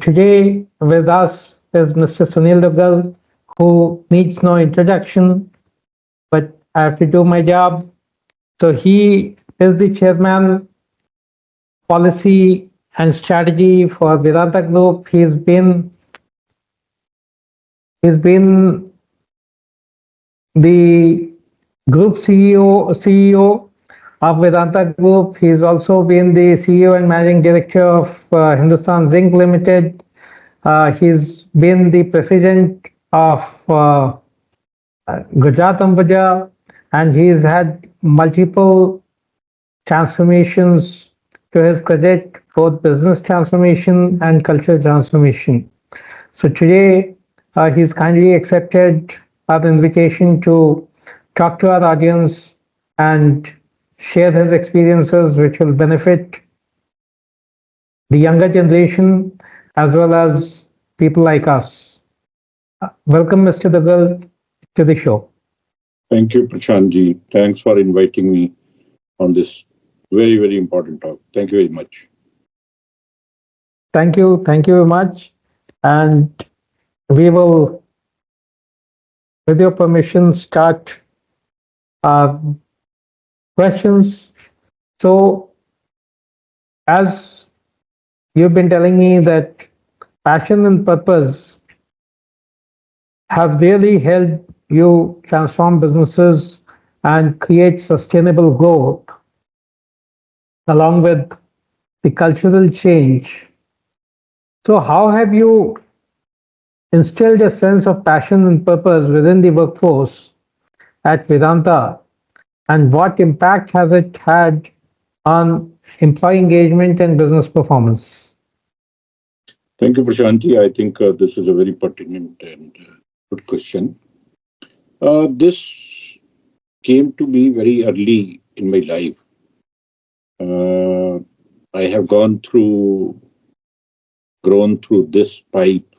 today with us is Mr. Sunil Duggal, who needs no introduction, but I have to do my job. So he is the chairman, policy and strategy for Vedanta Group. He's been the group CEO of Vedanta Group. He's also been the CEO and managing director of Hindustan Zinc Limited. He's been the president of Gujarat Ambuja, and he's had multiple transformations to his credit, both business transformation and cultural transformation. So today, he's kindly accepted our invitation to talk to our audience and share his experiences, which will benefit the younger generation as well as people like us. Welcome, Mr. Duggal, to the show. Thank you, Prashant ji. Thanks for inviting me on this very, very important talk. Thank you very much. Thank you very much. And we will, with your permission, start our questions. So, as you've been telling me that passion and purpose have really helped you transform businesses and create sustainable growth, along with the cultural change. So, how have you instilled a sense of passion and purpose within the workforce at Vedanta, and what impact has it had on employee engagement and business performance? Thank you, Prashant ji. I think this is a very pertinent and good question. This came to me very early in my life. I have grown through this pipe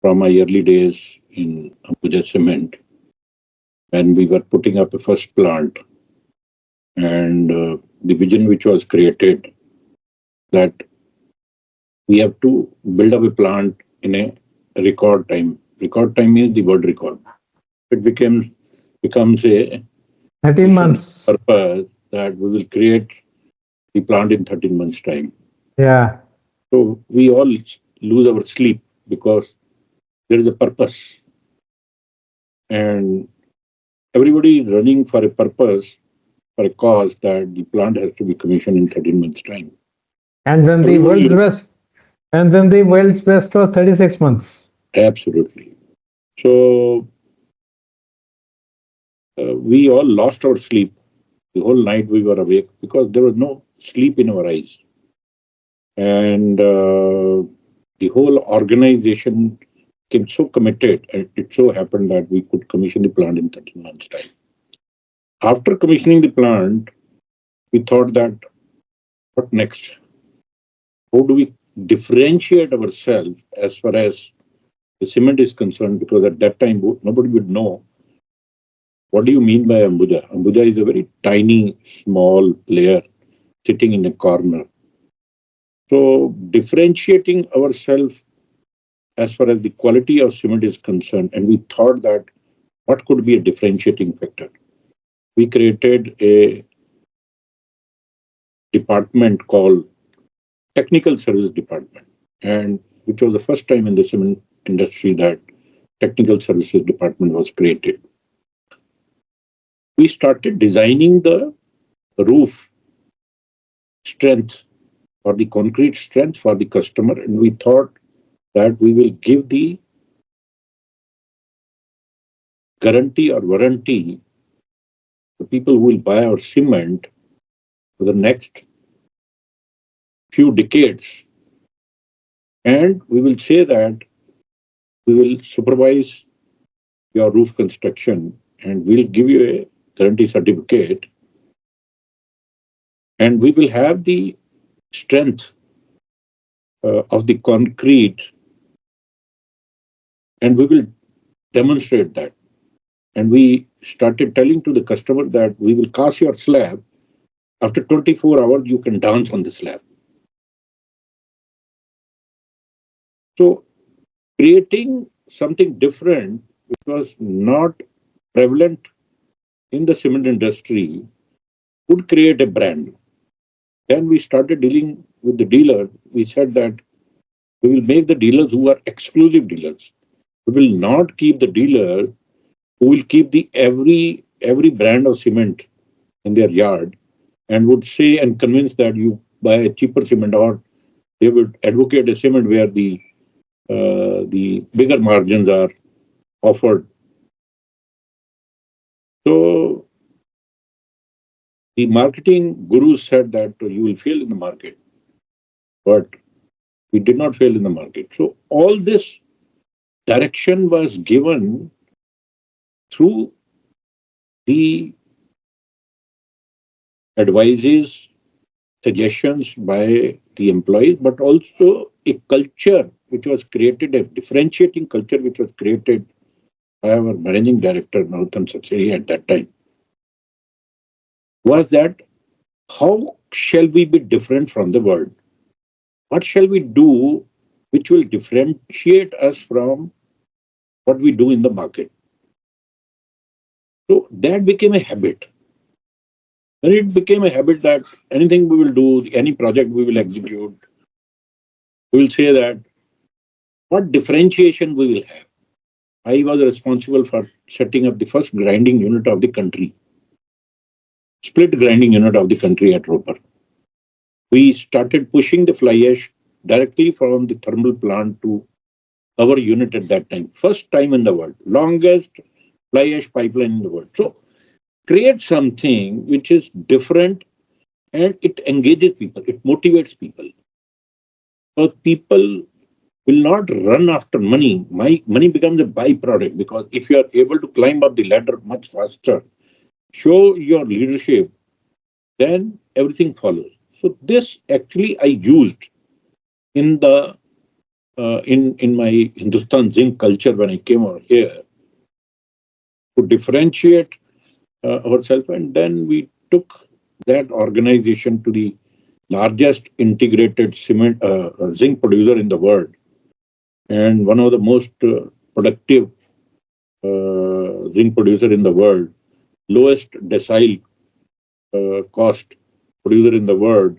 from my early days in Ambuja Cement, when we were putting up a first plant, and the vision which was created that we have to build up a plant in a record time. Record time means the world record. It becomes a 13 months. purpose that we will create the plant in 13 months' time. Yeah. So we all lose our sleep because there is a purpose. And everybody is running for a purpose, for a cause that the plant has to be commissioned in 13 months' time. And when the Everybody world's best was 36 months. Absolutely. So we all lost our sleep. The whole night we were awake because there was no sleep in our eyes. And the whole organization became so committed, and it so happened that we could commission the plant in 13 months' time. After commissioning the plant, we thought that, what next? How do we differentiate ourselves as far as the cement is concerned? Because at that time, nobody would know, what do you mean by Ambuja? Ambuja is a very tiny, small player sitting in a corner. So differentiating ourselves as far as the quality of cement is concerned, and we thought that what could be a differentiating factor? We created a department called Technical Service Department, and which was the first time in the cement industry that Technical Services Department was created. We started designing the roof strength or the concrete strength for the customer, and we thought that we will give the guarantee or warranty to people who will buy our cement for the next few decades. And we will say that we will supervise your roof construction and we'll give you a guarantee certificate, and we will have the strength of the concrete, and we will demonstrate that. And we started telling to the customer that we will cast your slab. After 24 hours, you can dance on the slab. So creating something different, which was not prevalent in the cement industry, would create a brand. Then we started dealing with the dealer. We said that we will make the dealers who are exclusive dealers. We will not keep the dealer who will keep the every brand of cement in their yard and would say and convince that you buy a cheaper cement, or they would advocate a cement where the bigger margins are offered. So the marketing gurus said that you will fail in the market, but we did not fail in the market. So all this direction was given through the advices, suggestions by the employees, but also a culture which was created, a differentiating culture which was created by our managing director, Narottam Satseri, at that time, was that how shall we be different from the world? What shall we do which will differentiate us from what we do in the market? So that became a habit. When it became a habit that anything we will do, any project we will execute, we will say that what differentiation we will have. I was responsible for setting up the first grinding unit of the country, split grinding unit of the country at Roper. We started pushing the fly ash directly from the thermal plant to our unit at that time. First time in the world, longest fly ash pipeline in the world. So create something which is different and it engages people, it motivates people. So people will not run after money. Money becomes a byproduct, because if you are able to climb up the ladder much faster, show your leadership, then everything follows. So this actually I used in the in my Hindustan Zinc culture when I came over here to differentiate ourselves, and then we took that organization to the largest integrated cement zinc producer in the world, and one of the most productive zinc producer in the world, lowest decile cost producer in the world.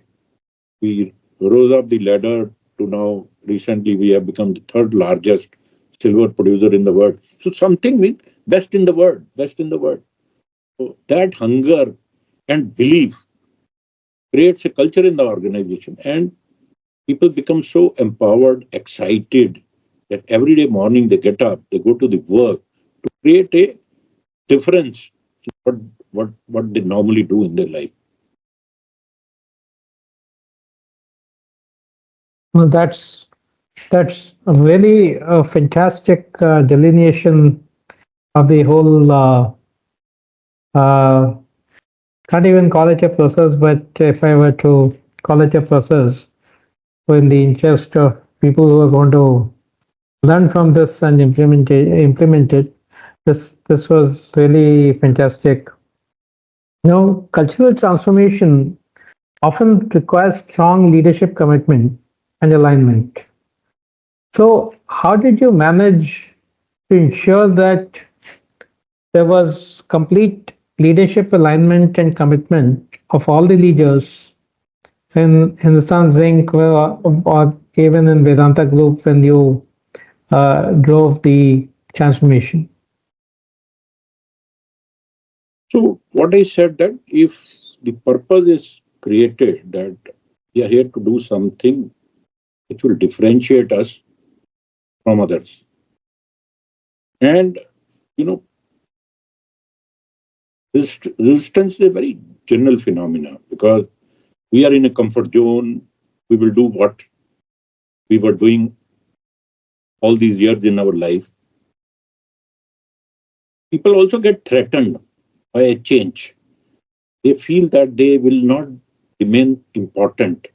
We rose up the ladder to now recently we have become the third largest silver producer in the world. So something we best in the world, best in the world. So that hunger and belief creates a culture in the organization, and people become so empowered, excited that every day morning they get up, they go to the work to create a difference in what they normally do in their life. Well, that's a really a fantastic delineation of the whole. Uh, can't even call it a process, but if I were to call it a process, so in the interest of people who are going to learn from this and implement it, this was really fantastic. Cultural transformation often requires strong leadership commitment and alignment. So, how did you manage to ensure that there was complete leadership alignment and commitment of all the leaders in Hindustan Zinc or even in Vedanta Group when you drove the transformation? So what I said that if the purpose is created that we are here to do something which will differentiate us from others, and you know, resistance is a very general phenomena because we are in a comfort zone. We will do what we were doing all these years in our life. People also get threatened by a change. They feel that they will not remain important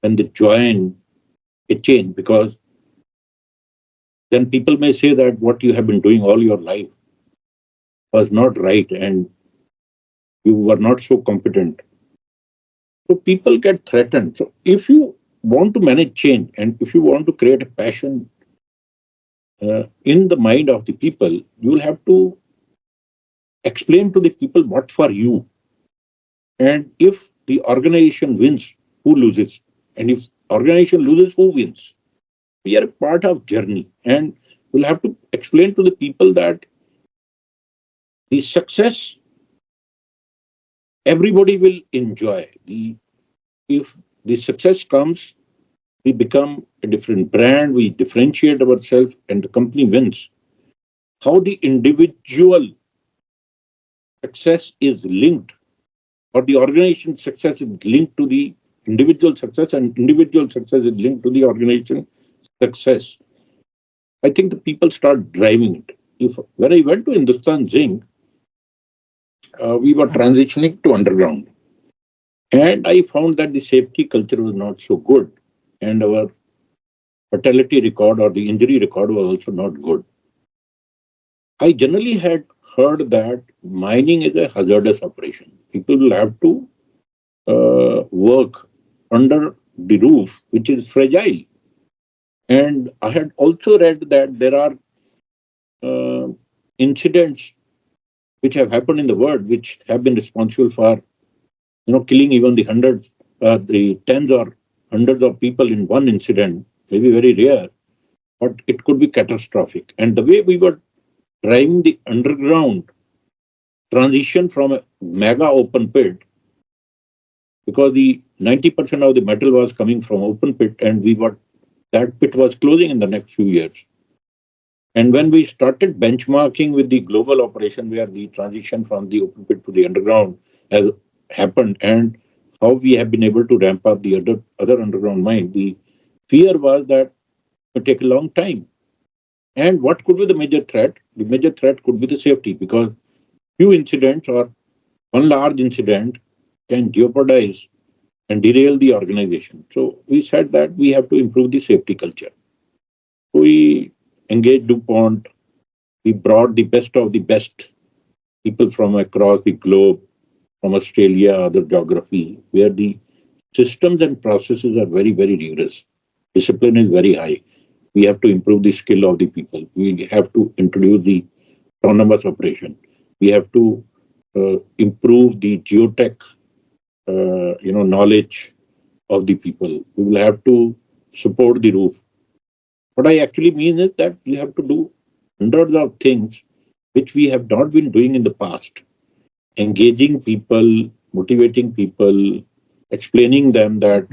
when they join a change, because then people may say that what you have been doing all your life was not right and you were not so competent. So people get threatened. So if you want to manage change and if you want to create a passion in the mind of the people, you will have to explain to the people what for you. And if the organization wins, who loses? And if organization loses, who wins? We are a part of journey, and we'll have to explain to the people that the success everybody will enjoy. The if the success comes, we become a different brand, we differentiate ourselves, and the company wins. How the individual success is linked, or the organization success is linked to the individual success, and individual success is linked to the organization success. I think the people start driving it. If when I went to Hindustan Zinc, we were transitioning to underground, and I found that the safety culture was not so good, and our fatality record or the injury record was also not good. I generally had heard that mining is a hazardous operation. People will have to work under the roof, which is fragile. And I had also read that there are uh, incidents which have happened in the world, which have been responsible for killing even the hundreds, the tens or hundreds of people in one incident. Maybe very rare, but it could be catastrophic. And the way we were driving the underground transition from a mega open pit, because the 90% of the metal was coming from open pit, and we were that pit was closing in the next few years. And when we started benchmarking with the global operation where the transition from the open pit to the underground has happened, and how we have been able to ramp up the other underground mine, the fear was that it would take a long time. And what could be the major threat? The major threat could be the safety, because few incidents or one large incident can jeopardize and derail the organization. So we said that we have to improve the safety culture. We engaged DuPont. We brought the best of the best people from across the globe, from Australia, other geography, where the systems and processes are very, very rigorous. Discipline is very high. We have to improve the skill of the people. We have to introduce the autonomous operation. We have to improve the geotech, knowledge of the people. We will have to support the roof. What I actually mean is that we have to do hundreds of things which we have not been doing in the past. Engaging people, motivating people, explaining them that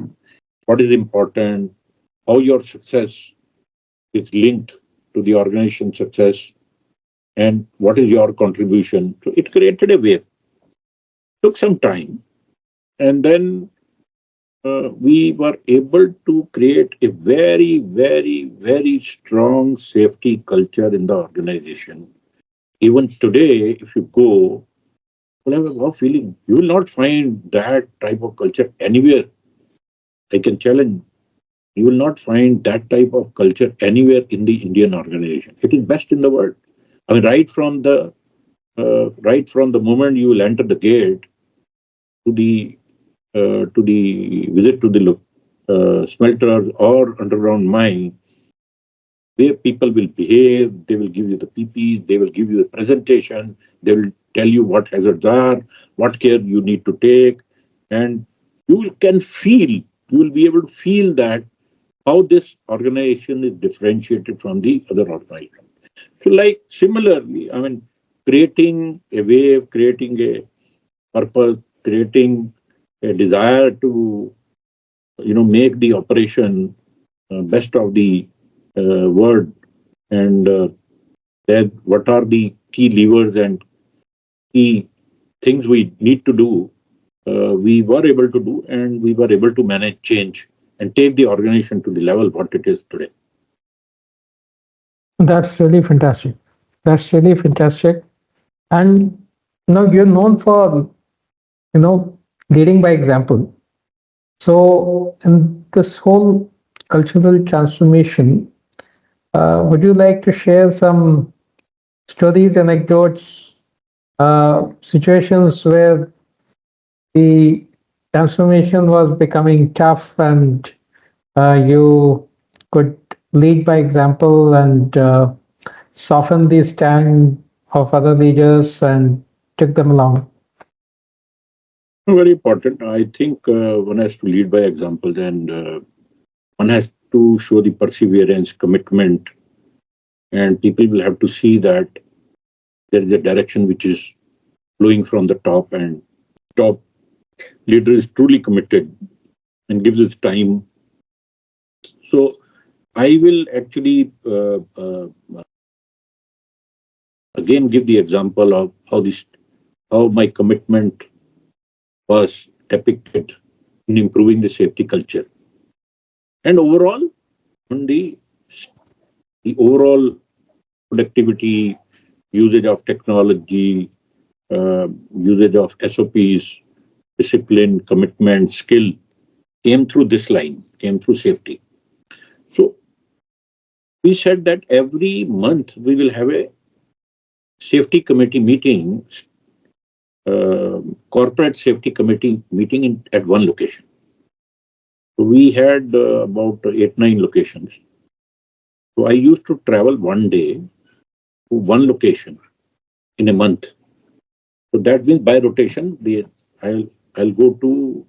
what is important, how your success is linked to the organization success, and what is your contribution. So it created a wave. Took some time, and then we were able to create a very, very, very strong safety culture in the organization. Even today, if you go, you'll have a wow feeling. You will not find that type of culture anywhere. I can challenge. You will not find that type of culture anywhere in the Indian organization. It is best in the world. I mean, right from the moment you will enter the gate to the visit to the smelters or underground mine, where people will behave, they will give you the PPs, they will give you the presentation, they will tell you what hazards are, what care you need to take, and you will be able to feel that how this organization is differentiated from the other organization. So, like similarly, I mean, creating a wave, creating a purpose, creating a desire to make the operation best of the world, and then what are the key levers and key things we need to do, we were able to do, and we were able to manage change and take the organization to the level what it is today. That's really fantastic. That's really fantastic. And you're known for leading by example. So, in this whole cultural transformation, would you like to share some stories, anecdotes, situations where the transformation was becoming tough and you could lead by example and soften the stand of other leaders and took them along. Very important. I think one has to lead by example, and one has to show the perseverance, commitment, and people will have to see that there is a direction which is flowing from the top, and top leader is truly committed and gives his time. So I will actually again give the example of how my commitment was depicted in improving the safety culture, and overall on the overall productivity, usage of technology, usage of SOPs, discipline, commitment, skill came through this line, came through safety. So we said that every month we will have a safety committee meeting, corporate safety committee meeting at one location. So we had about 8, 9 locations. So I used to travel one day to one location in a month. So that means by rotation, I'll go to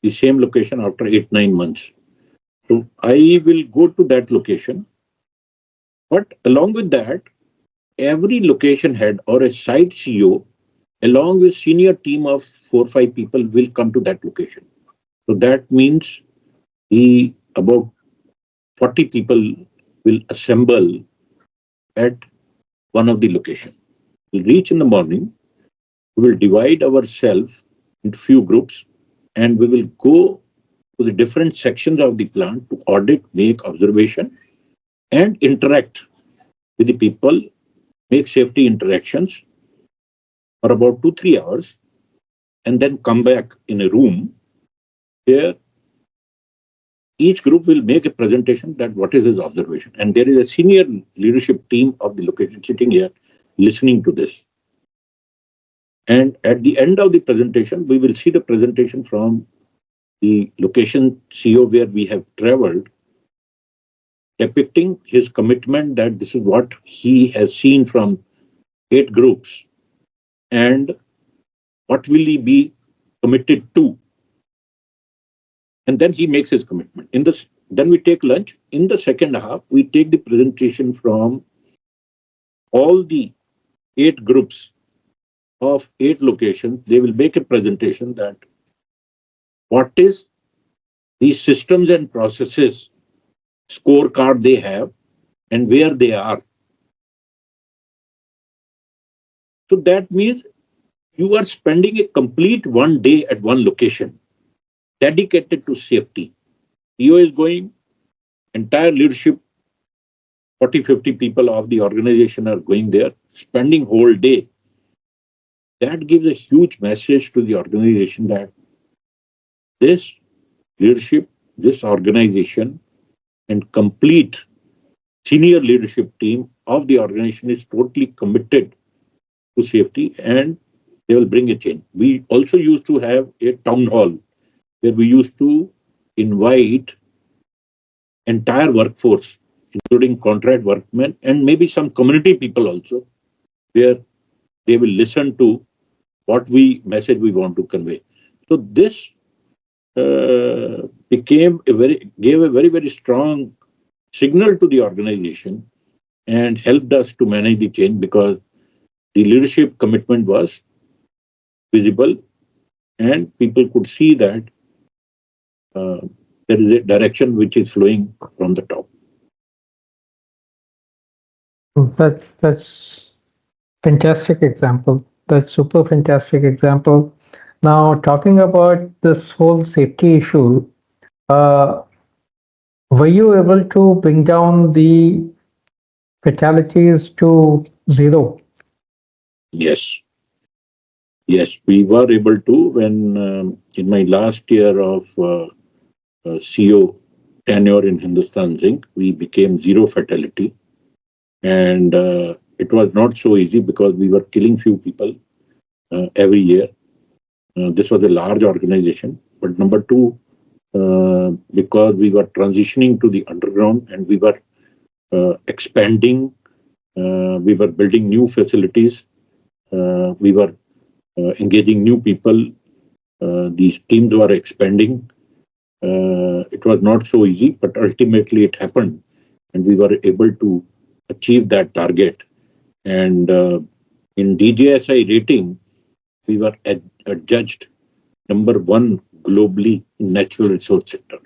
the same location after 8, 9 months. So I will go to that location, but along with that, every location head or a site CEO, along with senior team of 4, 5 people, will come to that location. So that means the about 40 people will assemble at one of the location. We'll reach in the morning. We will divide ourselves into few groups, and we will go to the different sections of the plant to audit, make observation, and interact with the people, make safety interactions for about 2, 3 hours, and then come back in a room where each group will make a presentation that what is his observation. And there is a senior leadership team of the location sitting here listening to this. And at the end of the presentation, we will see the presentation from the location CEO where we have traveled, depicting his commitment that this is what he has seen from 8 groups and what will he be committed to. And then he makes his commitment. Then we take lunch. In the second half, we take the presentation from all the 8 groups of 8 locations. They will make a presentation that what is the systems and processes scorecard they have and where they are. So that means you are spending a complete one day at one location dedicated to safety. CEO is going, entire leadership, 40, 50 people of the organization are going there, spending whole day. That gives a huge message to the organization that this leadership, this organization, and complete senior leadership team of the organization is totally committed to safety, and they will bring a change. We also used to have a town hall where we used to invite entire workforce, including contract workmen and maybe some community people also, where they will listen to what message we want to convey. So this gave a very, very strong signal to the organization and helped us to manage the change because the leadership commitment was visible and people could see that there is a direction which is flowing from the top. That's fantastic example. That's super fantastic example. Now, talking about this whole safety issue, uh, were you able to bring down the fatalities to zero? Yes, yes, we were able to when in my last year of CEO tenure in Hindustan Zinc, we became zero fatality. And it was not so easy because we were killing few people every year. This was a large organization. But number two, because we were transitioning to the underground and we were expanding. We were building new facilities. We were engaging new people. These teams were expanding. It was not so easy, but ultimately it happened, and we were able to achieve that target. And in DJSI rating, we were adjudged number one globally in natural resource sector.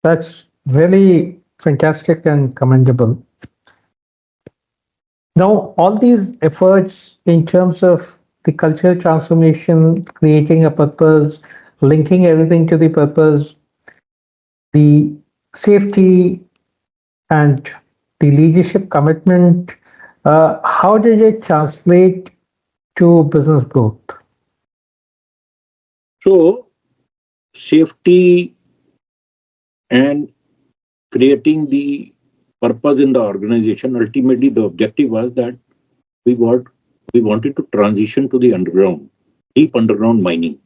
That's really fantastic and commendable. Now, all these efforts in terms of the cultural transformation, creating a purpose, linking everything to the purpose, the safety and the leadership commitment, how did it translate to business growth? So, safety and creating the purpose in the organization, ultimately the objective was that we want we wanted to transition to the underground, deep underground mining.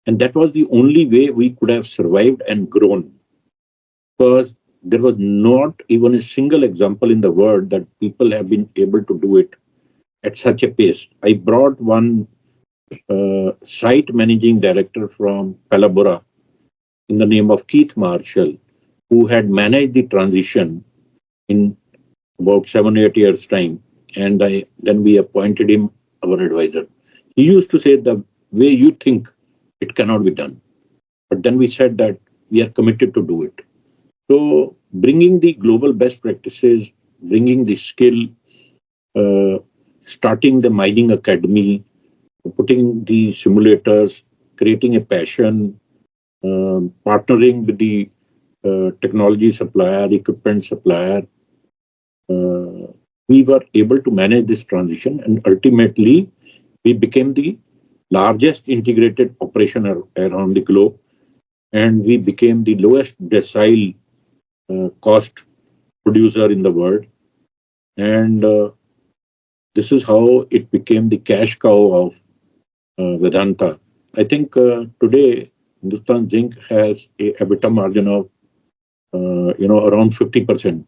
And that was the only way we could have survived and grown, because there was not even a single example in the world that people have been able to do it at such a pace. I brought one site managing director from Palabora in the name of Keith Marshall, who had managed the transition in about 7 8 years time, and then we appointed him our advisor. He used to say, the way you think, it cannot be done, but then we said that we are committed to do it. So bringing the global best practices, bringing the skill, uh, starting the mining academy, putting the simulators, creating a passion, partnering with the technology supplier, equipment supplier, we were able to manage this transition, and ultimately we became the largest integrated operation around the globe, and we became the lowest decile cost producer in the world. And this is how it became the cash cow of Vedanta. I think today Hindustan Zinc has a EBITDA margin of around 50%,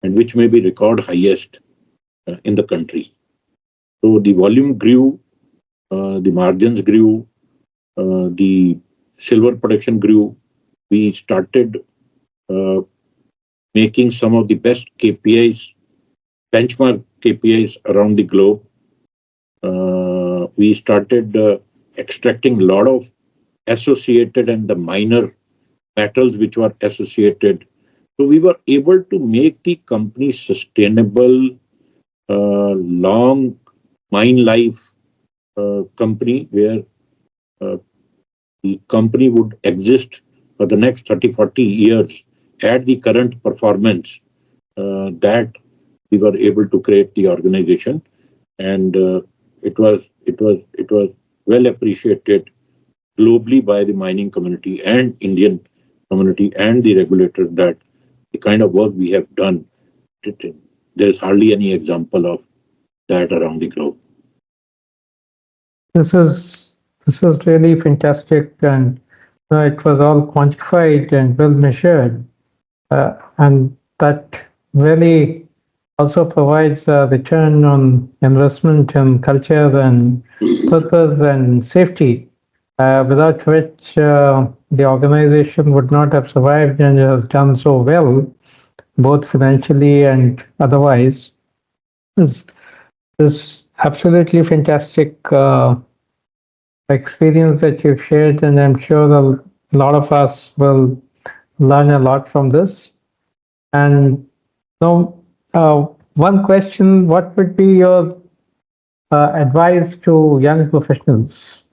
and which may be record highest in the country. So the volume grew, the margins grew, the silver production grew. We started uh, making some of the best KPIs, benchmark KPIs around the globe. We started extracting a lot of associated and the minor metals which were associated. So we were able to make the company sustainable, long mine life company, where uh, the company would exist for the next 30 40 years at the current performance that we were able to create the organization. And it was well appreciated globally by the mining community and Indian community and the regulators, that the kind of work we have done, there is hardly any example of that around the globe. This is this is really fantastic, and it was all quantified and well measured, and that really also provides a return on investment in culture and purpose and safety, without which the organization would not have survived and has done so well, both financially and otherwise. This is absolutely fantastic experience that you've shared, and I'm sure a lot of us will learn a lot from this. And now, one question: what would be your advice to young professionals?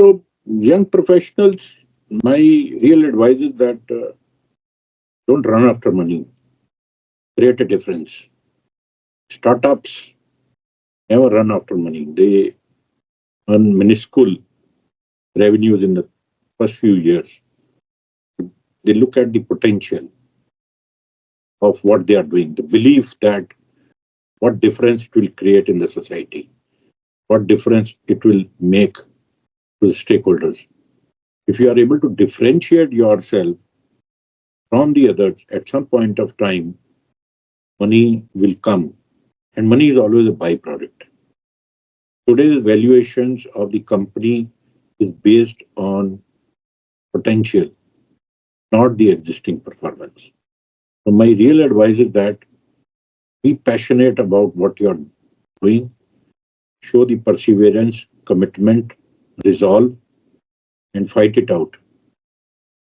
So, young professionals, my real advice is that don't run after money, create a difference. Startups never run after money. They earn minuscule revenues in the first few years. They look at the potential of what they are doing, the belief that what difference it will create in the society, what difference it will make to the stakeholders. If you are able to differentiate yourself from the others, at some point of time, money will come, and money is always a byproduct. Today's valuations of the company is based on potential, not the existing performance. So my real advice is that be passionate about what you're doing, show the perseverance, commitment, resolve, and fight it out.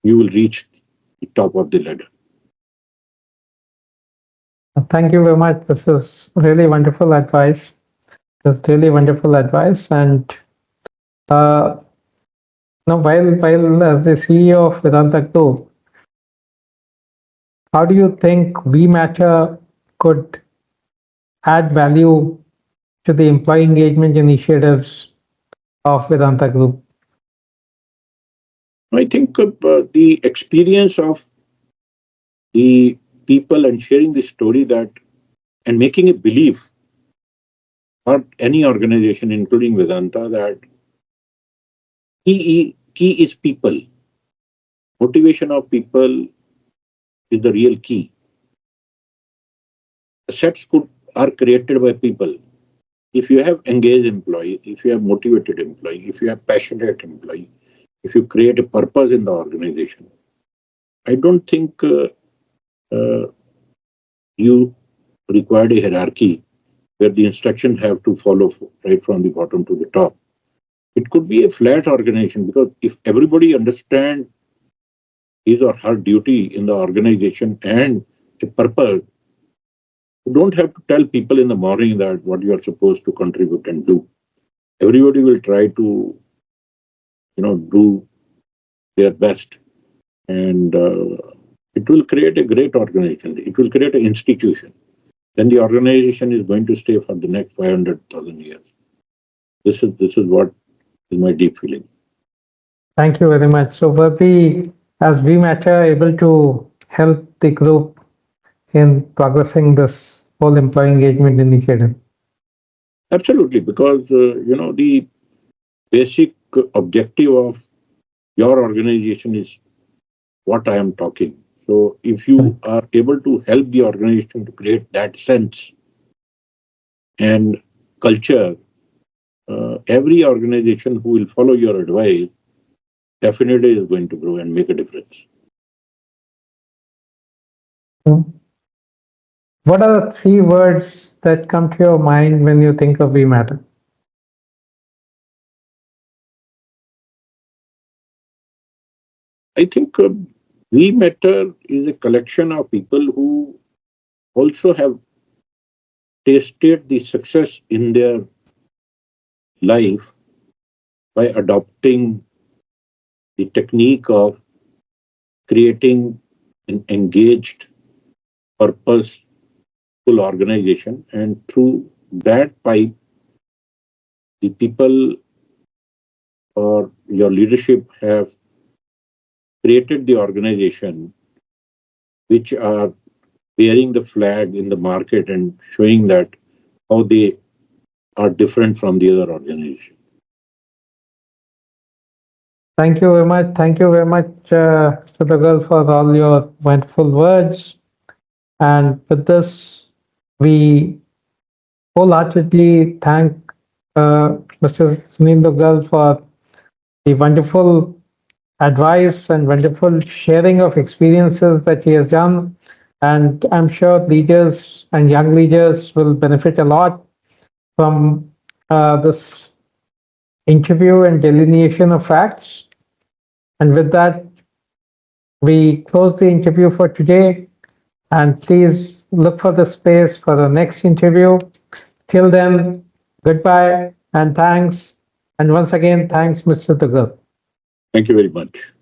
You will reach the top of the ladder. Thank you very much. This is really wonderful advice. That's really wonderful advice. And uh, now, while as the CEO of Vedanta Group, how do you think We Matter could add value to the employee engagement initiatives of Vedanta Group? I think the experience of the people and sharing the story that and making a belief for any organization, including Vedanta, that key is people. Motivation of people is the real key. Assets are created by people. If you have engaged employee, if you have motivated employee, if you have passionate employee, if you create a purpose in the organization, I don't think uh, you required a hierarchy where the instructions have to follow right from the bottom to the top. It could be a flat organization, because if everybody understands his or her duty in the organization and a purpose, you don't have to tell people in the morning that what you are supposed to contribute and do. Everybody will try to, do their best, and it will create a great organization. It will create an institution. Then the organization is going to stay for the next 500,000 years. This is what is my deep feeling. Thank you very much. So, were we, as We Matter, able to help the group in progressing this whole employee engagement initiative? Absolutely, because the basic objective of your organization is what I am talking. So if you are able to help the organization to create that sense and culture, every organization who will follow your advice definitely is going to grow and make a difference. What are the three words that come to your mind when you think of We Matter? I think We Matter is a collection of people who also have tasted the success in their life by adopting the technique of creating an engaged, purposeful organization. And through that pipe, the people or your leadership have created the organization which are bearing the flag in the market and showing that how they are different from the other organization. Thank you very much. Thank you very much, Mr. Duggal, for all your wonderful words. And with this, we wholeheartedly thank Mr. Sunil Duggal for the wonderful advice and wonderful sharing of experiences that he has done. And I'm sure leaders and young leaders will benefit a lot from this interview and delineation of facts. And with that, we close the interview for today. And please look for the space for the next interview. Till then, goodbye and thanks. And once again, thanks, Mr. Duggal. Thank you very much.